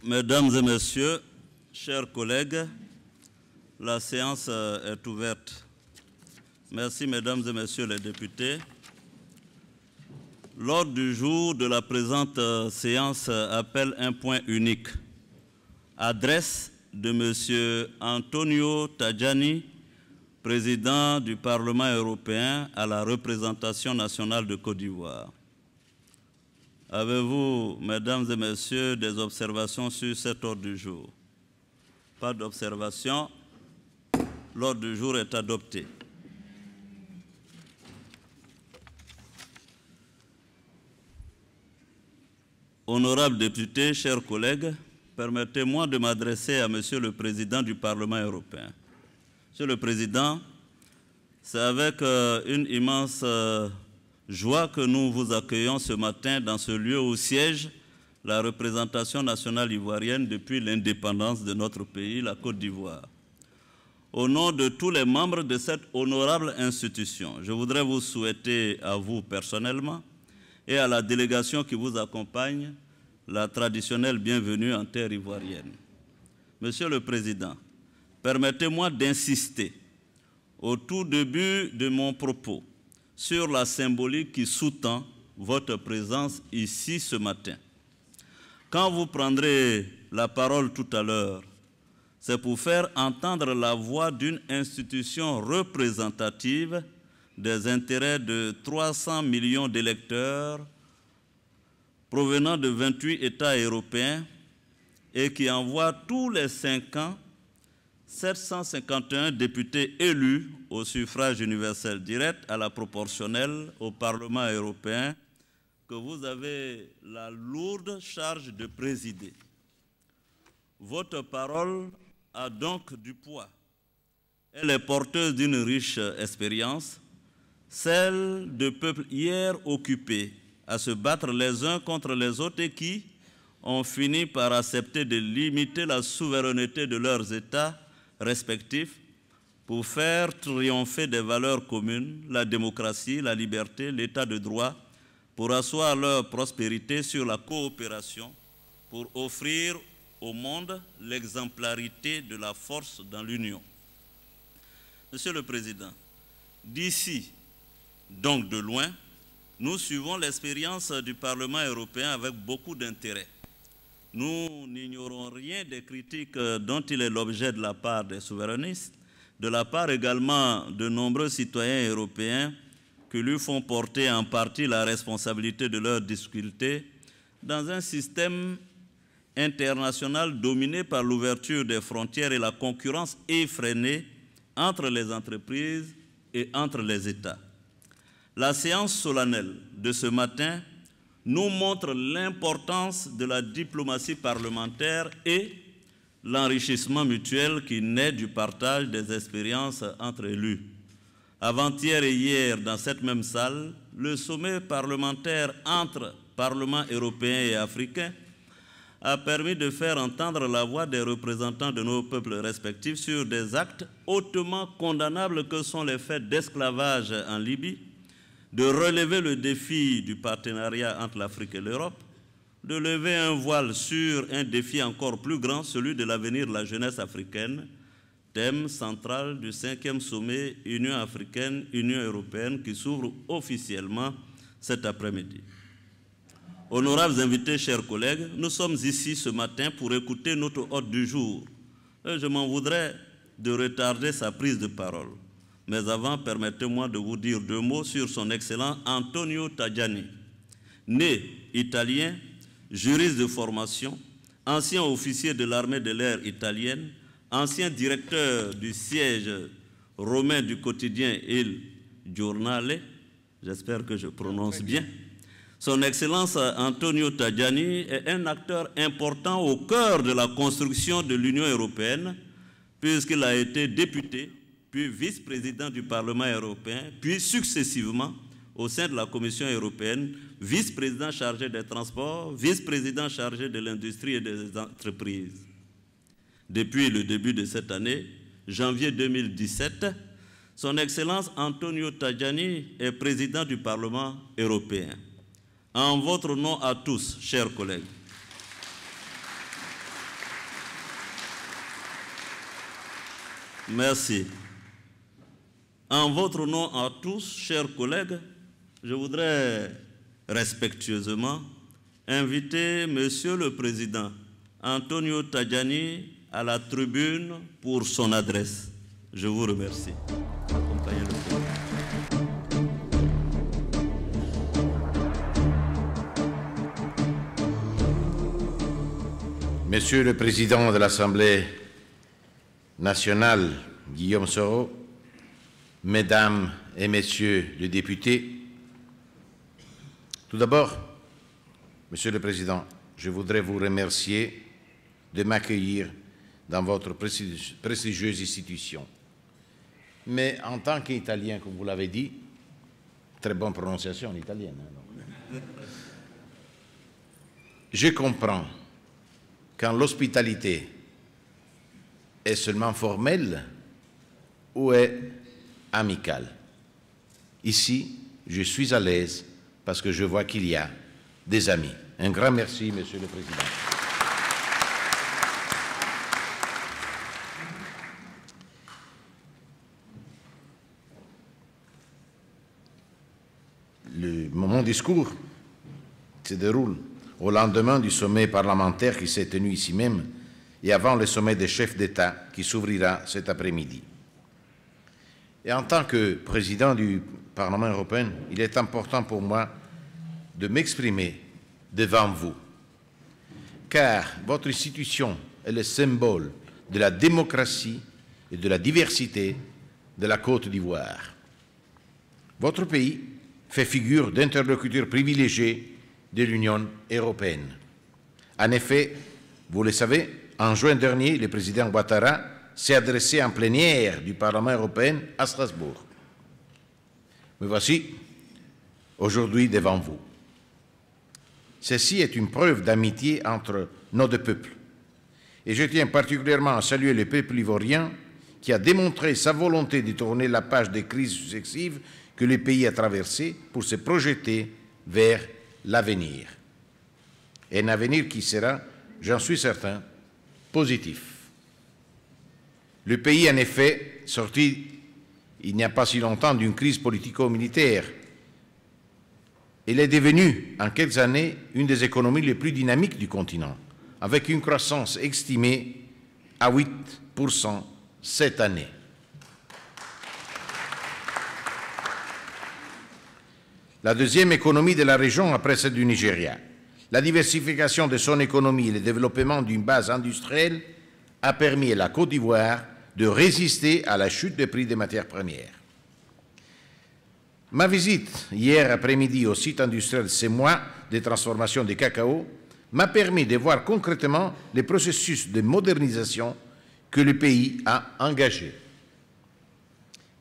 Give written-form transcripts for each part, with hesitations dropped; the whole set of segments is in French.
Mesdames et messieurs, chers collègues, la séance est ouverte. Merci, mesdames et messieurs les députés. L'ordre du jour de la présente séance appelle un point unique. Adresse de M. Antonio Tajani, président du Parlement européen à la représentation nationale de Côte d'Ivoire. Avez-vous, mesdames et messieurs, des observations sur cet ordre du jour? Pas d'observation. L'ordre du jour est adopté. Honorables députés, chers collègues, permettez-moi de m'adresser à Monsieur le Président du Parlement européen. Monsieur le Président, c'est avec une immense joie que nous vous accueillons ce matin dans ce lieu où siège la représentation nationale ivoirienne depuis l'indépendance de notre pays, la Côte d'Ivoire. Au nom de tous les membres de cette honorable institution, je voudrais vous souhaiter à vous personnellement et à la délégation qui vous accompagne la traditionnelle bienvenue en terre ivoirienne. Monsieur le Président, permettez-moi d'insister au tout début de mon propos sur la symbolique qui sous-tend votre présence ici ce matin. Quand vous prendrez la parole tout à l'heure, c'est pour faire entendre la voix d'une institution représentative des intérêts de 300 millions d'électeurs provenant de 28 États européens et qui envoie tous les 5 ans 751 députés élus au suffrage universel direct à la proportionnelle au Parlement européen que vous avez la lourde charge de présider. Votre parole a donc du poids. Elle est porteuse d'une riche expérience, celle de peuples hier occupés à se battre les uns contre les autres et qui ont fini par accepter de limiter la souveraineté de leurs États respectifs pour faire triompher des valeurs communes, la démocratie, la liberté, l'état de droit, pour asseoir leur prospérité sur la coopération, pour offrir au monde l'exemplarité de la force dans l'union. Monsieur le Président, d'ici, donc de loin, nous suivons l'expérience du Parlement européen avec beaucoup d'intérêt. Nous n'ignorons rien des critiques dont il est l'objet de la part des souverainistes, de la part également de nombreux citoyens européens qui lui font porter en partie la responsabilité de leurs difficultés dans un système international dominé par l'ouverture des frontières et la concurrence effrénée entre les entreprises et entre les États. La séance solennelle de ce matin nous montre l'importance de la diplomatie parlementaire et l'enrichissement mutuel qui naît du partage des expériences entre élus. Avant-hier et hier, dans cette même salle, le sommet parlementaire entre Parlement européen et africain a permis de faire entendre la voix des représentants de nos peuples respectifs sur des actes hautement condamnables que sont les faits d'esclavage en Libye, de relever le défi du partenariat entre l'Afrique et l'Europe, de lever un voile sur un défi encore plus grand, celui de l'avenir de la jeunesse africaine, thème central du 5e sommet Union africaine-Union européenne qui s'ouvre officiellement cet après-midi. Honorables invités, chers collègues, nous sommes ici ce matin pour écouter notre hôte du jour. Je m'en voudrais de retarder sa prise de parole. Mais avant, permettez-moi de vous dire 2 mots sur son excellent Antonio Tajani. Né italien, juriste de formation, ancien officier de l'armée de l'air italienne, ancien directeur du siège romain du quotidien Il Giornale, j'espère que je prononce bien. Son Excellence Antonio Tajani est un acteur important au cœur de la construction de l'Union européenne, puisqu'il a été député, puis vice-président du Parlement européen, puis successivement, au sein de la Commission européenne, vice-président chargé des transports, vice-président chargé de l'industrie et des entreprises. Depuis le début de cette année, janvier 2017, son Excellence Antonio Tajani est président du Parlement européen. En votre nom à tous, chers collègues, Merci. En votre nom à tous, chers collègues, je voudrais respectueusement inviter Monsieur le Président Antonio Tajani à la tribune pour son adresse. Je vous remercie. Accompagnez le président. Monsieur le Président de l'Assemblée nationale, Guillaume Soro, Mesdames et Messieurs les députés, tout d'abord, Monsieur le Président, je voudrais vous remercier de m'accueillir dans votre prestigieuse institution. Mais en tant qu'Italien, comme vous l'avez dit, très bonne prononciation en italien, hein, je comprends quand l'hospitalité est seulement formelle ou est amicale. Ici, je suis à l'aise parce que je vois qu'il y a des amis. Un grand merci, Monsieur le Président. Mon discours se déroule au lendemain du sommet parlementaire qui s'est tenu ici même et avant le sommet des chefs d'État qui s'ouvrira cet après-midi. Et en tant que président du Parlement européen, il est important pour moi de m'exprimer devant vous, car votre institution est le symbole de la démocratie et de la diversité de la Côte d'Ivoire. Votre pays fait figure d'interlocuteur privilégié de l'Union européenne. En effet, vous le savez, en juin dernier, le président Ouattara s'est adressé en plénière du Parlement européen à Strasbourg. Me voici aujourd'hui devant vous. Ceci est une preuve d'amitié entre nos deux peuples. Et je tiens particulièrement à saluer le peuple ivoirien qui a démontré sa volonté de tourner la page des crises successives que le pays a traversées pour se projeter vers l'avenir. Et un avenir qui sera, j'en suis certain, positif. Le pays, en effet, sorti il n'y a pas si longtemps d'une crise politico-militaire, il est devenu, en quelques années, une des économies les plus dynamiques du continent, avec une croissance estimée à 8% cette année. La deuxième économie de la région après celle du Nigeria. La diversification de son économie et le développement d'une base industrielle a permis à la Côte d'Ivoire de résister à la chute des prix des matières premières. Ma visite hier après-midi au site industriel CEMOI de transformation du cacao m'a permis de voir concrètement les processus de modernisation que le pays a engagés.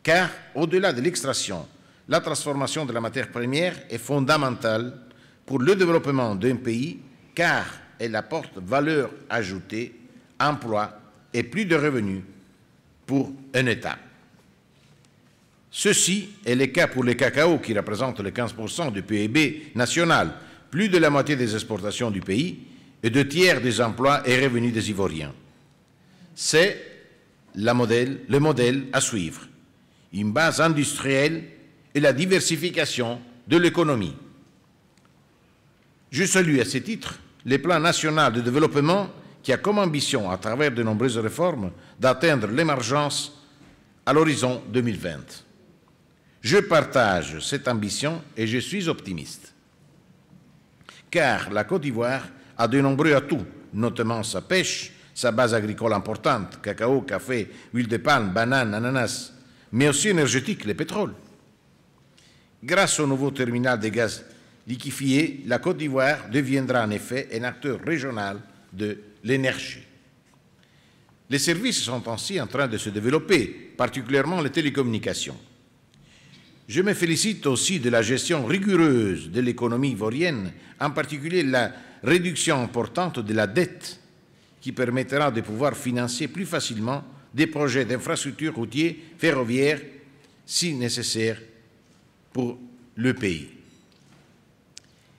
Car, au-delà de l'extraction, la transformation de la matière première est fondamentale pour le développement d'un pays car elle apporte valeur ajoutée, emploi et plus de revenus pour un État. Ceci est le cas pour le cacao qui représente le 15% du PIB national, plus de la moitié des exportations du pays et 2/3 des emplois et revenus des Ivoiriens. C'est le modèle à suivre, une base industrielle et la diversification de l'économie. Je salue à ce titre le plan national de développement qui a comme ambition, à travers de nombreuses réformes, d'atteindre l'émergence à l'horizon 2020. Je partage cette ambition et je suis optimiste. Car la Côte d'Ivoire a de nombreux atouts, notamment sa pêche, sa base agricole importante, cacao, café, huile de palme, bananes, ananas, mais aussi énergétique, le pétrole. Grâce au nouveau terminal de gaz liquéfié, la Côte d'Ivoire deviendra en effet un acteur régional de l'énergie. Les services sont ainsi en train de se développer, particulièrement les télécommunications. Je me félicite aussi de la gestion rigoureuse de l'économie ivoirienne, en particulier la réduction importante de la dette qui permettra de pouvoir financer plus facilement des projets d'infrastructures routières, ferroviaires, si nécessaire pour le pays.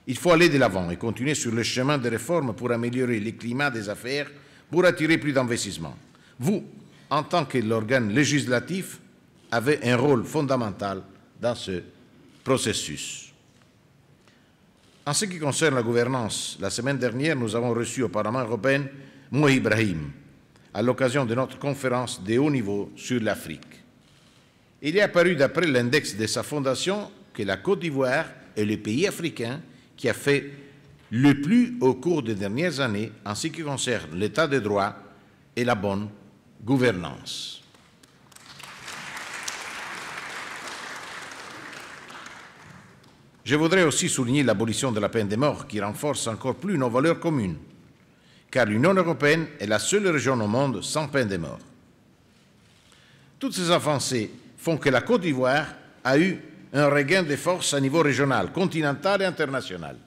Il faut aller de l'avant et continuer sur le chemin des réformes pour améliorer le climat des affaires, pour attirer plus d'investissements. Vous, en tant que l'organe législatif, avait un rôle fondamental dans ce processus. En ce qui concerne la gouvernance, la semaine dernière, nous avons reçu au Parlement européen Mouhi Ibrahim, à l'occasion de notre conférence de haut niveau sur l'Afrique. Il est apparu, d'après l'index de sa fondation, que la Côte d'Ivoire est le pays africain qui a fait le plus au cours des dernières années en ce qui concerne l'état de droit et la bonne gouvernance. Je voudrais aussi souligner l'abolition de la peine de mort qui renforce encore plus nos valeurs communes, car l'Union européenne est la seule région au monde sans peine de mort. Toutes ces avancées font que la Côte d'Ivoire a eu un regain de force à niveau régional, continental et international.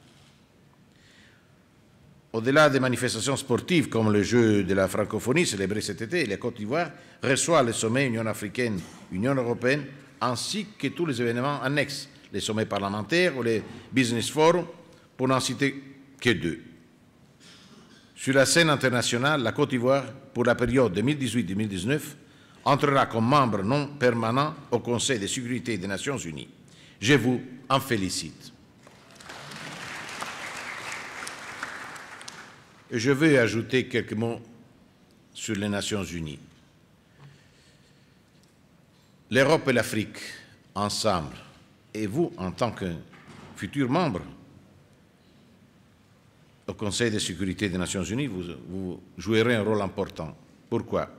Au-delà des manifestations sportives comme le jeu de la francophonie célébré cet été, la Côte d'Ivoire reçoit le sommet Union africaine, Union européenne, ainsi que tous les événements annexes, les sommets parlementaires ou les business forums, pour n'en citer que deux. Sur la scène internationale, la Côte d'Ivoire, pour la période 2018-2019, entrera comme membre non permanent au Conseil de sécurité des Nations unies. Je vous en félicite. Je veux ajouter quelques mots sur les Nations unies. L'Europe et l'Afrique, ensemble, et vous, en tant que futur membre au Conseil de sécurité des Nations unies, vous jouerez un rôle important. Pourquoi?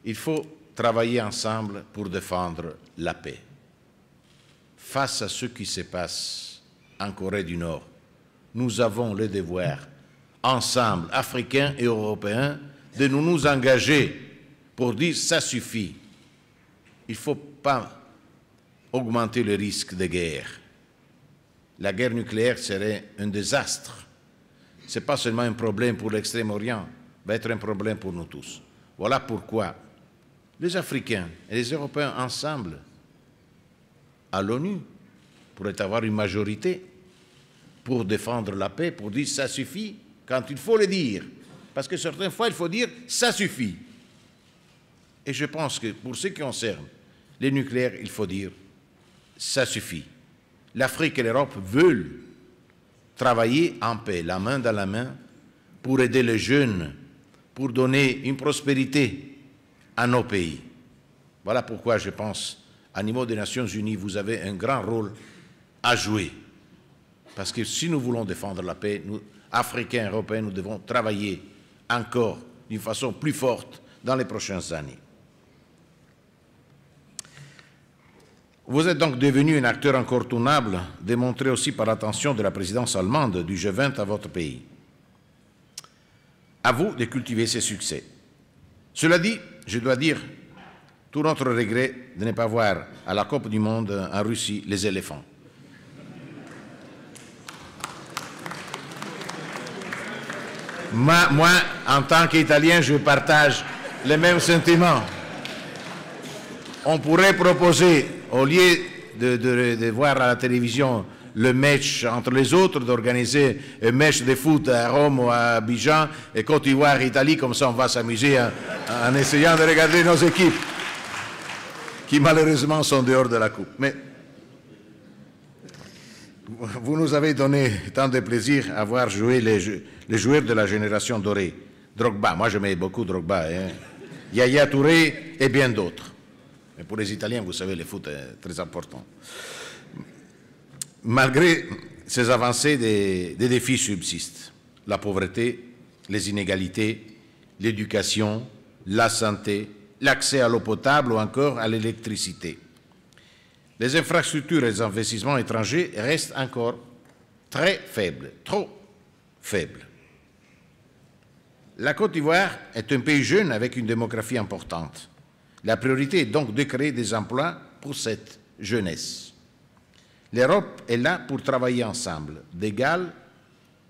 Il faut travailler ensemble pour défendre la paix. Face à ce qui se passe en Corée du Nord, nous avons le devoir, ensemble, Africains et Européens, de nous engager pour dire ça suffit. Il ne faut pas augmenter le risque de guerre. La guerre nucléaire serait un désastre. Ce n'est pas seulement un problème pour l'Extrême-Orient, va être un problème pour nous tous. Voilà pourquoi les Africains et les Européens ensemble, à l'ONU, pourraient avoir une majorité pour défendre la paix, pour dire ça suffit quand il faut le dire. Parce que certaines fois, il faut dire ça suffit. Et je pense que pour ce qui concerne les nucléaires, il faut dire ça suffit. L'Afrique et l'Europe veulent travailler en paix, la main dans la main, pour aider les jeunes, pour donner une prospérité à nos pays. Voilà pourquoi je pense, à niveau des Nations Unies, vous avez un grand rôle à jouer. Parce que si nous voulons défendre la paix, nous, Africains et Européens, nous devons travailler encore d'une façon plus forte dans les prochaines années. Vous êtes donc devenu un acteur incontournable, démontré aussi par l'attention de la présidence allemande du G20 à votre pays. À vous de cultiver ces succès. Cela dit, je dois dire tout notre regret de ne pas voir à la Coupe du Monde en Russie les éléphants. Moi, en tant qu'Italien, je partage les mêmes sentiments. On pourrait proposer, au lieu de voir à la télévision le match entre les autres, d'organiser un match de foot à Rome ou à Abidjan et Côte d'Ivoire, Italie, comme ça on va s'amuser en essayant de regarder nos équipes qui malheureusement sont dehors de la Coupe. Mais vous nous avez donné tant de plaisir à voir jouer les joueurs de la génération dorée. Drogba, moi j'aimais beaucoup Drogba, hein. Yaya Touré et bien d'autres. Mais pour les Italiens, vous savez, le foot est très important. Malgré ces avancées, des défis subsistent. La pauvreté, les inégalités, l'éducation, la santé, l'accès à l'eau potable ou encore à l'électricité. Les infrastructures et les investissements étrangers restent encore très faibles, trop faibles. La Côte d'Ivoire est un pays jeune avec une démographie importante. La priorité est donc de créer des emplois pour cette jeunesse. L'Europe est là pour travailler ensemble, d'égal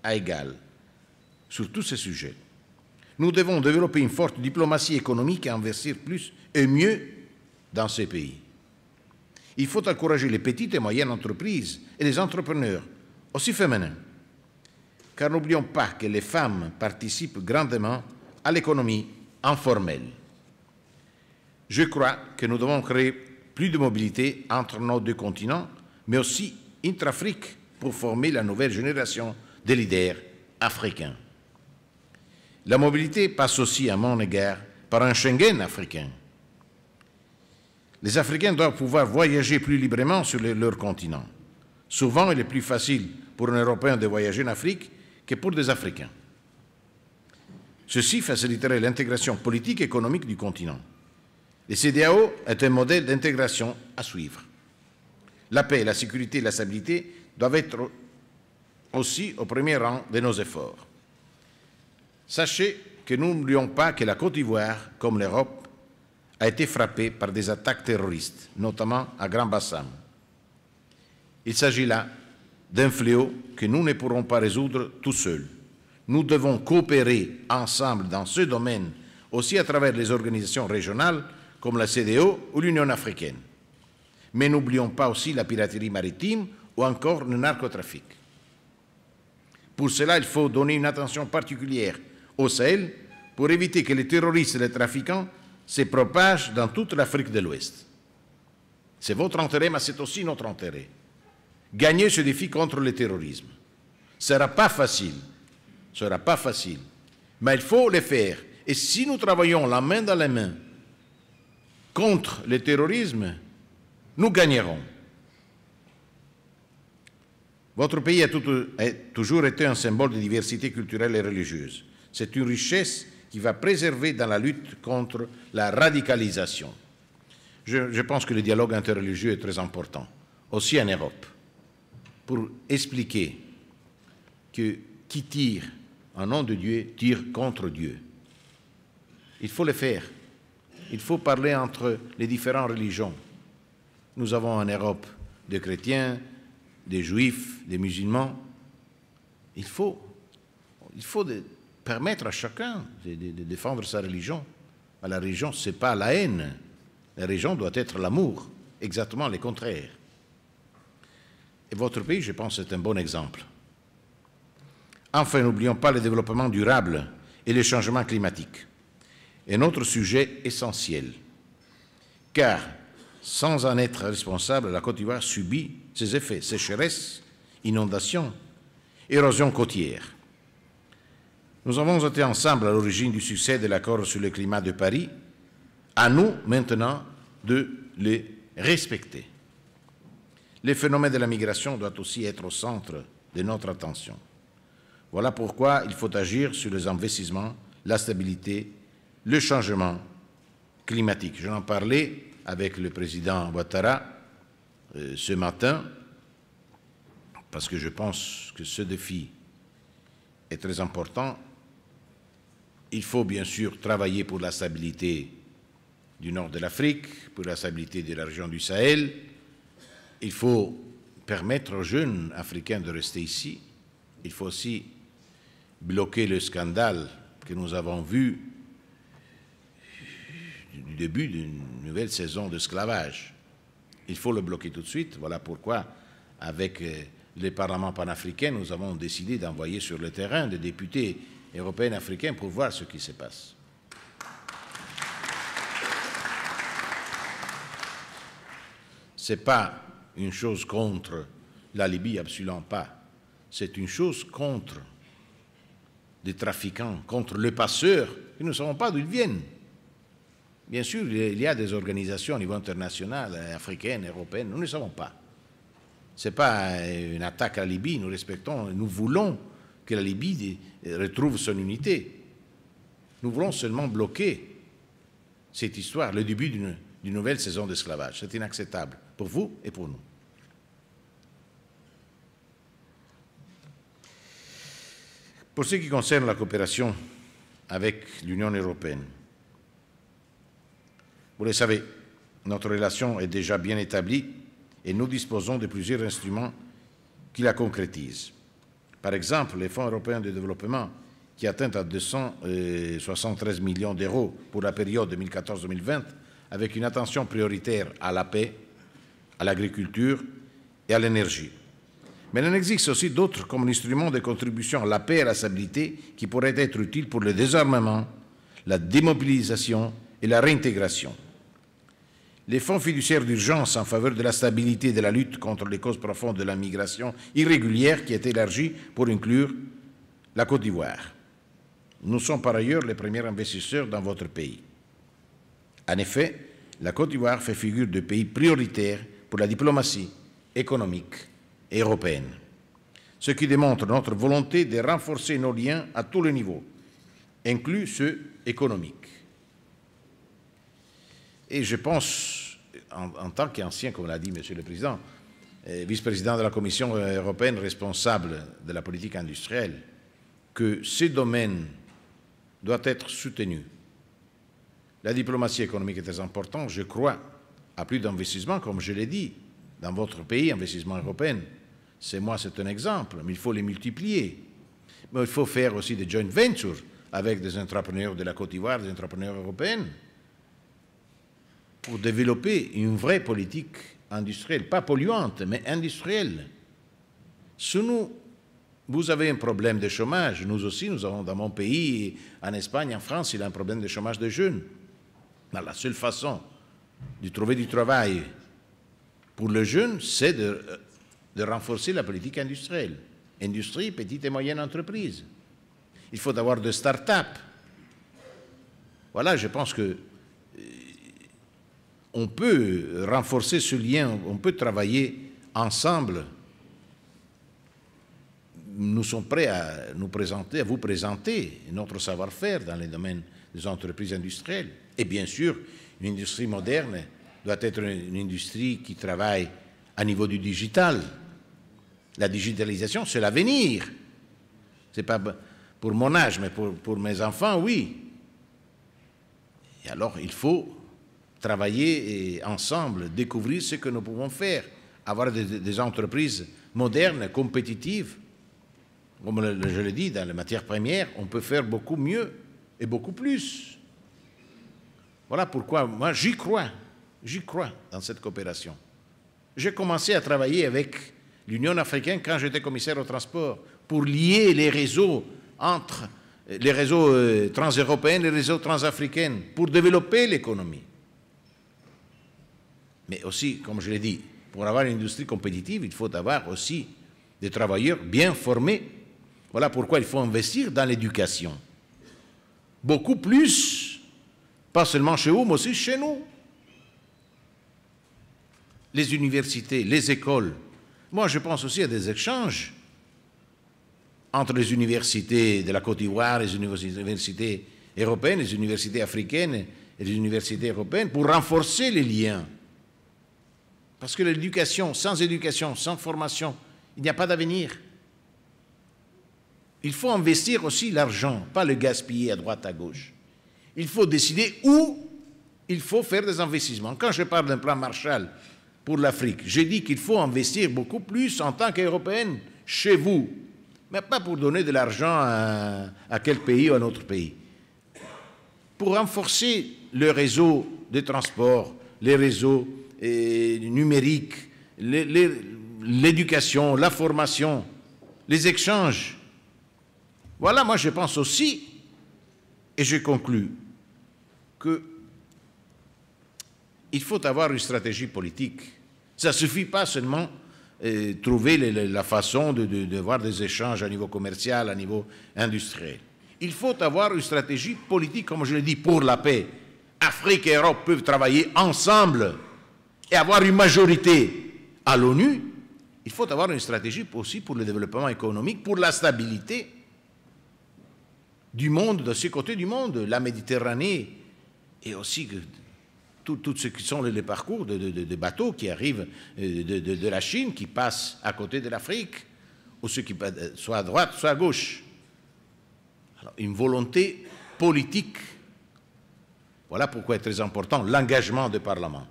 à égal, sur tous ces sujets. Nous devons développer une forte diplomatie économique et investir plus et mieux dans ces pays. Il faut encourager les petites et moyennes entreprises et les entrepreneurs, aussi féminins, car n'oublions pas que les femmes participent grandement à l'économie informelle. Je crois que nous devons créer plus de mobilité entre nos deux continents, mais aussi intra-Afrique pour former la nouvelle génération de leaders africains. La mobilité passe aussi, à mon égard, par un Schengen africain. Les Africains doivent pouvoir voyager plus librement sur leur continent. Souvent, il est plus facile pour un Européen de voyager en Afrique que pour des Africains. Ceci faciliterait l'intégration politique et économique du continent. Le CEDEAO est un modèle d'intégration à suivre. La paix, la sécurité et la stabilité doivent être aussi au premier rang de nos efforts. Sachez que nous n'oublions pas que la Côte d'Ivoire, comme l'Europe, a été frappée par des attaques terroristes, notamment à Grand Bassam. Il s'agit là d'un fléau que nous ne pourrons pas résoudre tout seuls. Nous devons coopérer ensemble dans ce domaine, aussi à travers les organisations régionales comme la CEDEAO ou l'Union africaine. Mais n'oublions pas aussi la piraterie maritime ou encore le narcotrafic. Pour cela, il faut donner une attention particulière au Sahel pour éviter que les terroristes et les trafiquants se propagent dans toute l'Afrique de l'Ouest. C'est votre intérêt, mais c'est aussi notre intérêt. Gagner ce défi contre le terrorisme. Ce ne sera pas facile, mais il faut le faire. Et si nous travaillons la main dans la main contre le terrorisme, nous gagnerons. Votre pays a toujours été un symbole de diversité culturelle et religieuse. C'est une richesse qui va préserver dans la lutte contre la radicalisation. Je pense que le dialogue interreligieux est très important, aussi en Europe, pour expliquer que qui tire en nom de Dieu tire contre Dieu. Il faut le faire. Il faut parler entre les différentes religions. Nous avons en Europe des chrétiens, des juifs, des musulmans. Il faut permettre à chacun de défendre sa religion. La religion, ce n'est pas la haine. La religion doit être l'amour, exactement le contraire. Et votre pays, je pense, est un bon exemple. Enfin, n'oublions pas le développement durable et le changement climatique. Un autre sujet essentiel, car sans en être responsable, la Côte d'Ivoire subit ses effets, sécheresse, inondations, érosion côtière. Nous avons été ensemble à l'origine du succès de l'accord sur le climat de Paris. À nous, maintenant, de les respecter. Le phénomène de la migration doit aussi être au centre de notre attention. Voilà pourquoi il faut agir sur les investissements, la stabilité, le changement climatique. Je en parlais avec le président Ouattara ce matin, parce que je pense que ce défi est très important. Il faut bien sûr travailler pour la stabilité du nord de l'Afrique, pour la stabilité de la région du Sahel. Il faut permettre aux jeunes Africains de rester ici. Il faut aussi bloquer le scandale que nous avons vu du début d'une nouvelle saison d'esclavage. Il faut le bloquer tout de suite. Voilà pourquoi, avec les parlements panafricains, nous avons décidé d'envoyer sur le terrain des députés européens et africains pour voir ce qui se passe. Ce n'est pas une chose contre la Libye, absolument pas. C'est une chose contre des trafiquants, contre les passeurs, qui ne savons pas d'où ils viennent. Bien sûr, il y a des organisations au niveau international, africaines, européennes, nous ne savons pas. Ce n'est pas une attaque à la Libye, nous respectons, nous voulons que la Libye retrouve son unité. Nous voulons seulement bloquer cette histoire, le début d'une nouvelle saison d'esclavage. C'est inacceptable pour vous et pour nous. Pour ce qui concerne la coopération avec l'Union européenne, vous le savez, notre relation est déjà bien établie et nous disposons de plusieurs instruments qui la concrétisent. Par exemple, le Fonds européen de développement, qui atteint à 273 millions d'euros pour la période 2014-2020, avec une attention prioritaire à la paix, à l'agriculture et à l'énergie. Mais il en existe aussi d'autres comme l'instrument de contribution à la paix et à la stabilité qui pourraient être utiles pour le désarmement, la démobilisation et la réintégration. les fonds fiduciaires d'urgence en faveur de la stabilité et de la lutte contre les causes profondes de la migration irrégulière qui est élargi pour inclure la Côte d'Ivoire. Nous sommes par ailleurs les premiers investisseurs dans votre pays. En effet, la Côte d'Ivoire fait figure de pays prioritaire pour la diplomatie économique et européenne, ce qui démontre notre volonté de renforcer nos liens à tous les niveaux, inclus ceux économiques. Et je pense, en tant qu'ancien, comme l'a dit M. le Président, vice-président de la Commission européenne responsable de la politique industrielle, que ces domaines doivent être soutenus. La diplomatie économique est très importante. Je crois à plus d'investissements, comme je l'ai dit, dans votre pays, investissements européens. C'est un exemple, mais il faut les multiplier. Mais il faut faire aussi des joint ventures avec des entrepreneurs de la Côte d'Ivoire, des entrepreneurs européens, pour développer une vraie politique industrielle, pas polluante, mais industrielle. Si vous avez un problème de chômage, nous aussi, nous avons dans mon pays, en Espagne, en France, il y a un problème de chômage des jeunes. La seule façon de trouver du travail pour les jeunes, c'est de renforcer la politique industrielle. Industrie, petite et moyenne entreprise. Il faut avoir de start-up. Voilà, je pense que on peut renforcer ce lien, on peut travailler ensemble. Nous sommes prêts à vous présenter notre savoir-faire dans les domaines des entreprises industrielles. Et bien sûr, une industrie moderne doit être une industrie qui travaille à niveau du digital. La digitalisation, c'est l'avenir. Ce n'est pas pour mon âge, mais pour mes enfants, oui. Et alors, il faut travailler ensemble, découvrir ce que nous pouvons faire, avoir des entreprises modernes, compétitives. Comme je l'ai dit, dans les matières premières, on peut faire beaucoup mieux et beaucoup plus. Voilà pourquoi moi j'y crois dans cette coopération. J'ai commencé à travailler avec l'Union africaine quand j'étais commissaire au transport pour lier les réseaux entre les réseaux transeuropéens et les réseaux transafricains pour développer l'économie. Mais aussi, comme je l'ai dit, pour avoir une industrie compétitive, il faut avoir aussi des travailleurs bien formés. Voilà pourquoi il faut investir dans l'éducation. Beaucoup plus, pas seulement chez vous, mais aussi chez nous. Les universités, les écoles. Moi, je pense aussi à des échanges entre les universités de la Côte d'Ivoire, les universités européennes, les universités africaines et les universités européennes pour renforcer les liens. Parce que l'éducation, sans formation, il n'y a pas d'avenir. Il faut investir aussi l'argent, pas le gaspiller à droite, à gauche. Il faut décider où il faut faire des investissements. Quand je parle d'un plan Marshall pour l'Afrique, j'ai dit qu'il faut investir beaucoup plus en tant qu'Européenne chez vous, mais pas pour donner de l'argent à quel pays ou à un autre pays. Pour renforcer le réseau de transport, les réseaux numériques, l'éducation, la formation, les échanges. Voilà, moi je pense aussi, et je conclus, qu'il faut avoir une stratégie politique. Ça ne suffit pas seulement trouver la façon de voir des échanges à niveau commercial, à niveau industriel. Il faut avoir une stratégie politique, comme je l'ai dit, pour la paix. Afrique et Europe peuvent travailler ensemble et avoir une majorité à l'ONU. Il faut avoir une stratégie aussi pour le développement économique, pour la stabilité du monde, de ce côté du monde, la Méditerranée, et aussi tout ce qui sont les parcours de bateaux qui arrivent de la Chine, qui passent à côté de l'Afrique, ou ceux qui soit à droite, soit à gauche. Alors, une volonté politique. Voilà pourquoi est très important l'engagement du Parlement.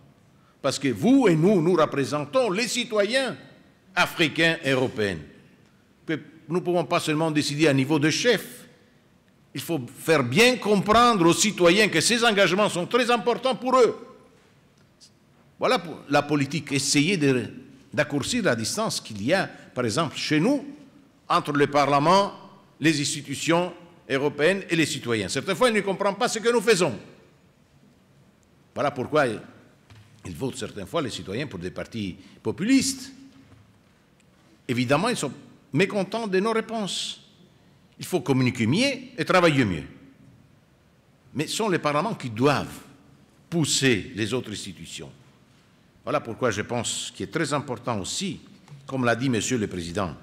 Parce que vous et nous représentons les citoyens africains et européens. Que nous ne pouvons pas seulement décider à niveau de chef. Il faut faire bien comprendre aux citoyens que ces engagements sont très importants pour eux. Voilà pour la politique. Essayer d'accourcir la distance qu'il y a, par exemple, chez nous, entre le Parlement, les institutions européennes et les citoyens. Certaines fois, ils ne comprennent pas ce que nous faisons. Voilà pourquoi Ils votent certaines fois, les citoyens, pour des partis populistes. Évidemment, ils sont mécontents de nos réponses. Il faut communiquer mieux et travailler mieux. Mais ce sont les parlements qui doivent pousser les autres institutions. Voilà pourquoi je pense qu'il est très important aussi, comme l'a dit Monsieur le Président,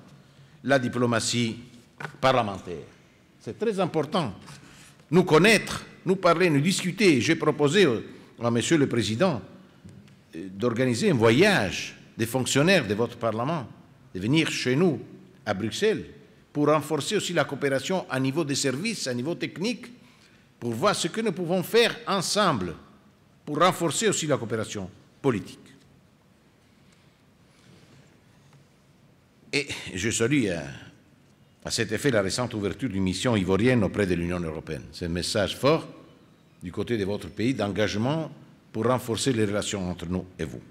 la diplomatie parlementaire. C'est très important. Nous connaître, nous parler, nous discuter. J'ai proposé à Monsieur le Président d'organiser un voyage des fonctionnaires de votre Parlement, de venir chez nous, à Bruxelles, pour renforcer aussi la coopération à niveau des services, à niveau technique, pour voir ce que nous pouvons faire ensemble, pour renforcer aussi la coopération politique. Et je salue à cet effet la récente ouverture d'une mission ivoirienne auprès de l'Union européenne. C'est un message fort du côté de votre pays d'engagement pour renforcer les relations entre nous et vous.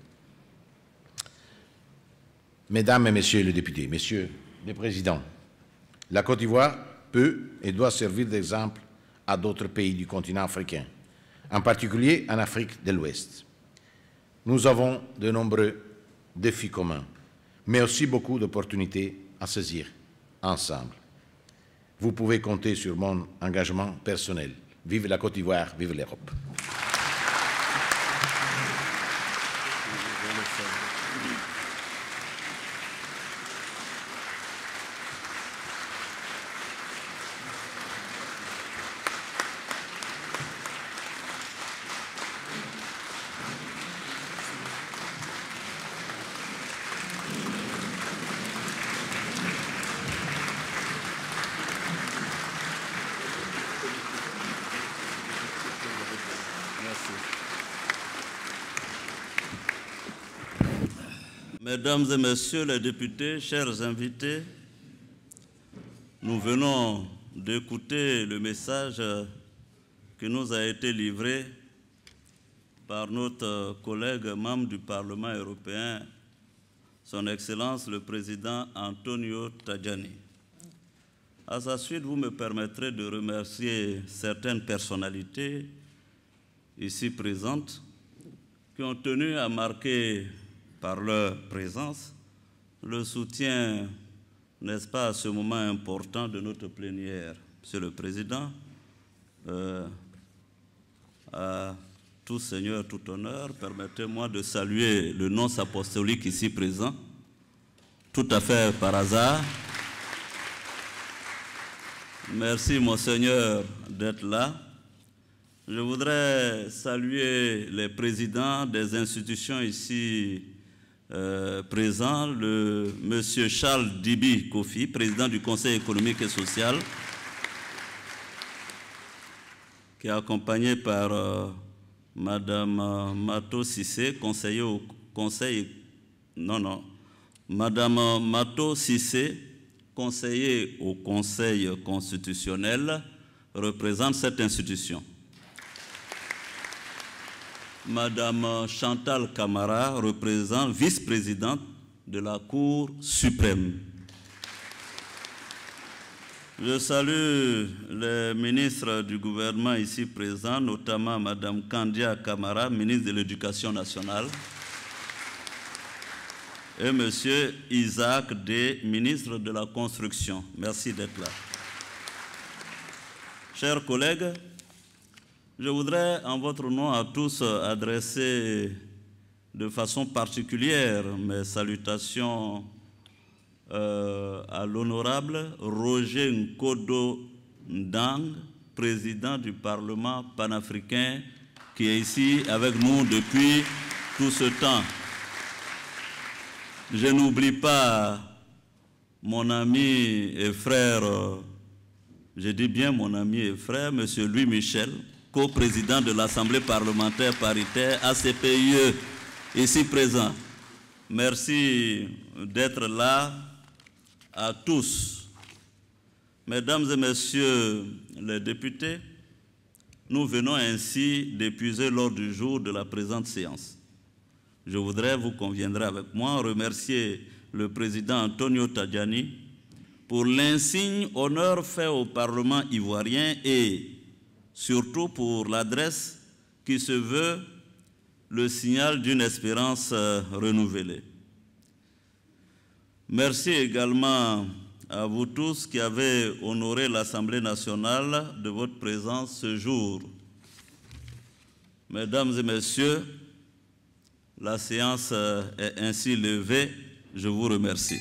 Mesdames et Messieurs les députés, Messieurs les Présidents, la Côte d'Ivoire peut et doit servir d'exemple à d'autres pays du continent africain, en particulier en Afrique de l'Ouest. Nous avons de nombreux défis communs, mais aussi beaucoup d'opportunités à saisir ensemble. Vous pouvez compter sur mon engagement personnel. Vive la Côte d'Ivoire, vive l'Europe. Mesdames et Messieurs les députés, chers invités, nous venons d'écouter le message qui nous a été livré par notre collègue membre du Parlement européen, Son Excellence le Président Antonio Tajani. À sa suite, vous me permettrez de remercier certaines personnalités ici présentes qui ont tenu à marquer par leur présence le soutien, n'est-ce pas, à ce moment important de notre plénière. Monsieur le Président, à tout Seigneur, tout honneur, permettez-moi de saluer le nonce apostolique ici présent, tout à fait par hasard. Merci, Monseigneur, d'être là. Je voudrais saluer les présidents des institutions ici présents, le Monsieur Charles Dibi Kofi, président du Conseil économique et social, qui est accompagné par Madame Mato Sissé, conseiller au Conseil... Madame Mato Sissé, conseiller au Conseil constitutionnel, représente cette institution. Madame Chantal Camara, représente vice-présidente de la Cour suprême. Je salue les ministres du gouvernement ici présents, notamment Madame Kandia Camara, ministre de l'Éducation nationale, et Monsieur Isaac D, ministre de la Construction. Merci d'être là. Chers collègues, je voudrais, en votre nom à tous, adresser de façon particulière mes salutations à l'honorable Roger Nkodo Ndang, président du Parlement panafricain, qui est ici avec nous depuis tout ce temps. Je n'oublie pas mon ami et frère, je dis bien mon ami et frère, M. Louis Michel, co-président de l'Assemblée parlementaire paritaire ACPIE, ici présent. Merci d'être là à tous. Mesdames et messieurs les députés, nous venons ainsi d'épuiser l'ordre du jour de la présente séance. Je voudrais, vous conviendrez avec moi, remercier le président Antonio Tajani pour l'insigne honneur fait au Parlement ivoirien et surtout pour l'adresse qui se veut le signal d'une espérance renouvelée. Merci également à vous tous qui avez honoré l'Assemblée nationale de votre présence ce jour. Mesdames et messieurs, la séance est ainsi levée. Je vous remercie.